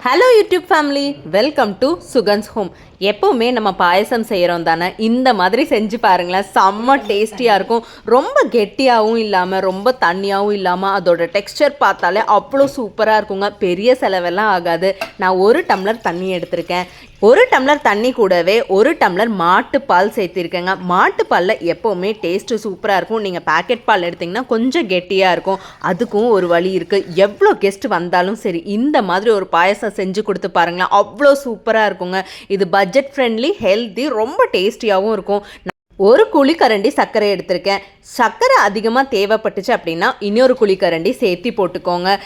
Hello YouTube family, welcome to Sugan's home. எப்போவுமே நம்ம பாயசம் செய்கிறோம் தானே, இந்த மாதிரி செஞ்சு பாருங்களேன். செம்ம டேஸ்டியாக இருக்கும். ரொம்ப கெட்டியாகவும் இல்லாமல் ரொம்ப தண்ணியாகவும் இல்லாமல் அதோட டெக்ஸ்சர் பார்த்தாலே அவ்வளோ சூப்பராக இருக்குங்க. பெரிய செலவெல்லாம் ஆகாது. நான் 1 டம்ளர் தண்ணி எடுத்திருக்கேன். 1 டம்ளர் தண்ணி கூடவே 1 டம்ளர் மாட்டுப்பால் சேர்த்திருக்கேங்க. மாட்டுப்பாலில் எப்போவுமே டேஸ்ட்டு சூப்பராக இருக்கும். நீங்கள் பேக்கெட் பால் எடுத்திங்கன்னா கொஞ்சம் கெட்டியாக இருக்கும். அதுக்கும் ஒரு வழி இருக்குது. எவ்வளோ கெஸ்ட் வந்தாலும் சரி இந்த மாதிரி ஒரு பாயசம் செஞ்சு கொடுத்து பாருங்களேன், அவ்வளோ சூப்பராக இருக்குங்க. இது பட்ஜெட் ஃப்ரெண்ட்லி, ஹெல்த்தி, ரொம்ப டேஸ்டியாகவும் இருக்கும். 1 குழிக்கரண்டி சர்க்கரை எடுத்திருக்கேன். சர்க்கரை அதிகமாக தேவைப்பட்டுச்சு அப்படின்னா இன்னொரு குழிக்கரண்டி சேர்த்தி போட்டுக்கோங்க.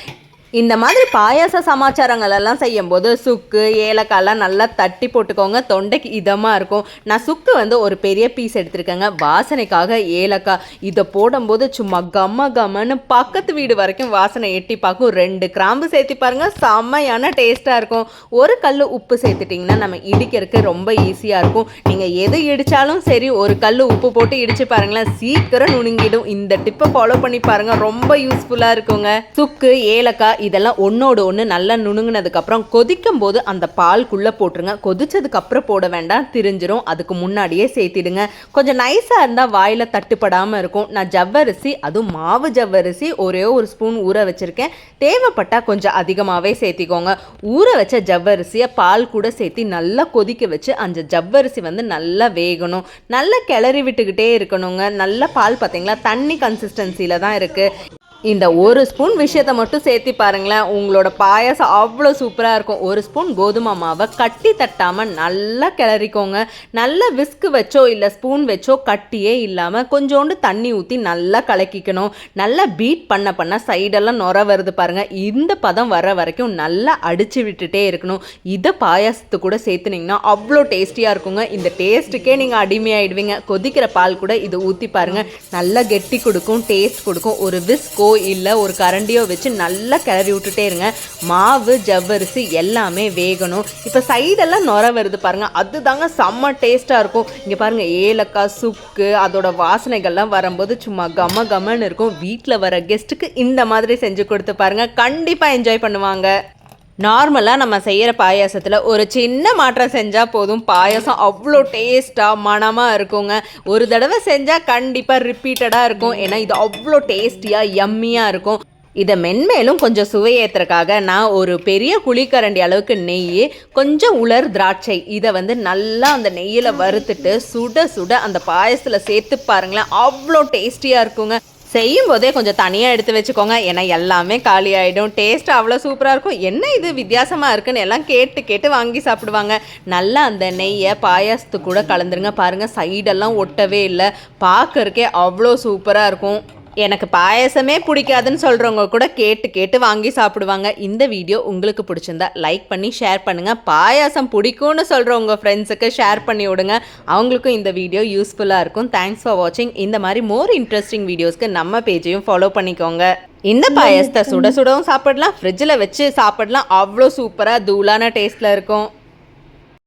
இந்த மாதிரி பாயாச சமாச்சாரங்கள் எல்லாம் செய்யும்போது சுக்கு ஏலக்காயெல்லாம் நல்லா தட்டி போட்டுக்கோங்க. தொண்டைக்கு இதமாக இருக்கும். நான் சுக்கு ஒரு பெரிய பீஸ் எடுத்துருக்கேங்க. வாசனைக்காக ஏலக்காய் இதை போடும்போது சும்மா கம்மன்னு பக்கத்து வீடு வரைக்கும் வாசனை எட்டி பார்க்கும். 2 கிராம்பு சேர்த்து பாருங்கள், செம்மையான டேஸ்ட்டாக இருக்கும். 1 கல் உப்பு சேர்த்துட்டிங்கன்னா நம்ம இடிக்கிறதுக்கு ரொம்ப ஈஸியாக இருக்கும். நீங்கள் எது இடித்தாலும் சரி 1 கல் உப்பு போட்டு இடித்து பாருங்களேன், சீக்கிரம் நுணுங்கிடும். இந்த டிப்பை ஃபாலோ பண்ணி பாருங்கள், ரொம்ப யூஸ்ஃபுல்லாக இருக்குங்க. சுக்கு ஏலக்காய் இதெல்லாம் ஒன்னோடு ஒன்று நல்லா நுணுங்கினதுக்கப்புறம் கொதிக்கும் போது அந்த பால்குள்ளே போட்டுருங்க. கொதிச்சதுக்கப்புறம் போட வேண்டாம், திரிஞ்சிரும். அதுக்கு முன்னாடியே சேர்த்திடுங்க. கொஞ்சம் நைஸாக இருந்தால் வாயில் தட்டுப்படாமல் இருக்கும். நான் ஜவ்வரிசி, அதுவும் மாவு ஜவ்வரிசி ஒரே 1 ஸ்பூன் ஊற வச்சுருக்கேன். தேவைப்பட்டால் கொஞ்சம் அதிகமாகவே சேர்த்திக்கோங்க. ஊற வச்ச ஜவ்வரிசியை பால் கூட சேர்த்தி நல்லா கொதிக்க வச்சு அந்த ஜவ்வரிசி நல்லா வேகணும். நல்லா கிளறி விட்டுக்கிட்டே இருக்கணுங்க. நல்ல பால் பார்த்தீங்களா தண்ணி கன்சிஸ்டன்சியில் தான் இருக்குது. இந்த 1 ஸ்பூன் விஷயத்தை மட்டும் சேர்த்து பாருங்களேன், உங்களோட பாயாசம் அவ்வளோ சூப்பராக இருக்கும். 1 ஸ்பூன் கோதுமை மாவை கட்டி தட்டாமல் நல்லா கிளறிக்கோங்க. நல்லா விஸ்கு வச்சோ இல்லை ஸ்பூன் வச்சோ கட்டியே இல்லாமல் கொஞ்சோண்டு தண்ணி ஊற்றி நல்லா கலக்கிக்கணும். நல்லா பீட் பண்ண சைடெல்லாம் நுர வருது பாருங்கள். இந்த பதம் வர வரைக்கும் நல்லா அடித்து விட்டுட்டே இருக்கணும். இதை பாயாசத்து கூட சேர்த்துனிங்கன்னா அவ்வளோ டேஸ்டியாக இருக்குங்க. இந்த டேஸ்ட்டுக்கே நீங்கள் அடிமையாயிடுவீங்க. கொதிக்கிற பால் கூட இதை ஊற்றி பாருங்கள், நல்லா கெட்டி கொடுக்கும், டேஸ்ட் கொடுக்கும். ஒரு விஸ்கோ இல்லை ஒரு கரண்டியோ வச்சு நல்லா கிளறி விட்டுட்டே இருங்க. மாவு ஜவ்வரிசி எல்லாமே வேகணும். இப்போ சைடெல்லாம் நுர வருது பாருங்கள், அதுதாங்க செம்ம டேஸ்ட்டாக இருக்கும். இங்கே பாருங்கள், ஏலக்காய் சுக்கு அதோட வாசனைகள்லாம் வரும்போது சும்மா கம்மன்னு இருக்கும். வீட்டில் வர கெஸ்ட்டுக்கு இந்த மாதிரி செஞ்சு கொடுத்து பாருங்கள், கண்டிப்பாக என்ஜாய் பண்ணுவாங்க. நார்மலாக நம்ம செய்கிற பாயாசத்தில் ஒரு சின்ன மாற்றம் செஞ்சால் போதும், பாயாசம் அவ்வளோ டேஸ்ட்டாக மணமாக இருக்குங்க. ஒரு தடவை செஞ்சால் கண்டிப்பாக ரிப்பீட்டடாக இருக்கும். ஏன்னா இது அவ்வளோ டேஸ்டியாக யம்மியாக இருக்கும். இதை மென்மேலும் கொஞ்சம் சுவையேற்றுறதுக்காக நான் ஒரு பெரிய குழிக்கரண்டி அளவுக்கு நெய், கொஞ்சம் உலர் திராட்சை இதை நல்லா அந்த நெய்யில் வறுத்துட்டு சுட அந்த பாயசத்தில் சேர்த்து பாருங்களேன், அவ்வளோ டேஸ்டியாக இருக்குங்க. செய்யும் போதே கொஞ்சம் தனியாக எடுத்து வச்சுக்கோங்க, ஏன்னா எல்லாமே காலி ஆகிடும். டேஸ்ட் அவ்வளோ சூப்பராக இருக்கும். என்ன இது வித்தியாசமாக இருக்குன்னு எல்லாம் கேட்டு வாங்கி சாப்பிடுவாங்க. நல்லா அந்த நெய்யை பாயாசத்து கூட கலந்துருங்க. பாருங்கள், சைடெல்லாம் ஒட்டவே இல்லை, பார்க்கறக்கே அவ்வளோ சூப்பராக இருக்கும். எனக்கு பாயசமே பிடிக்காதுன்னு சொல்கிறவங்க கூட கேட்டு வாங்கி சாப்பிடுவாங்க. இந்த வீடியோ உங்களுக்கு பிடிச்சிருந்தா லைக் பண்ணி ஷேர் பண்ணுங்கள். பாயாசம் பிடிக்கும்னு சொல்கிறவங்க ஃப்ரெண்ட்ஸுக்கு ஷேர் பண்ணி விடுங்க, அவங்களுக்கும் இந்த வீடியோ யூஸ்ஃபுல்லாக இருக்கும். தேங்க்ஸ் ஃபார் வாட்சிங். இந்த மாதிரி மோர் இன்ட்ரெஸ்டிங் வீடியோஸ்க்கு நம்ம பேஜையும் ஃபாலோ பண்ணிக்கோங்க. இந்த பாயசத்தை சுடவும் சாப்பிடலாம், ஃப்ரிட்ஜில் வச்சு சாப்பிடலாம், அவ்வளோ சூப்பராக தூளான டேஸ்ட்டில் இருக்கும்.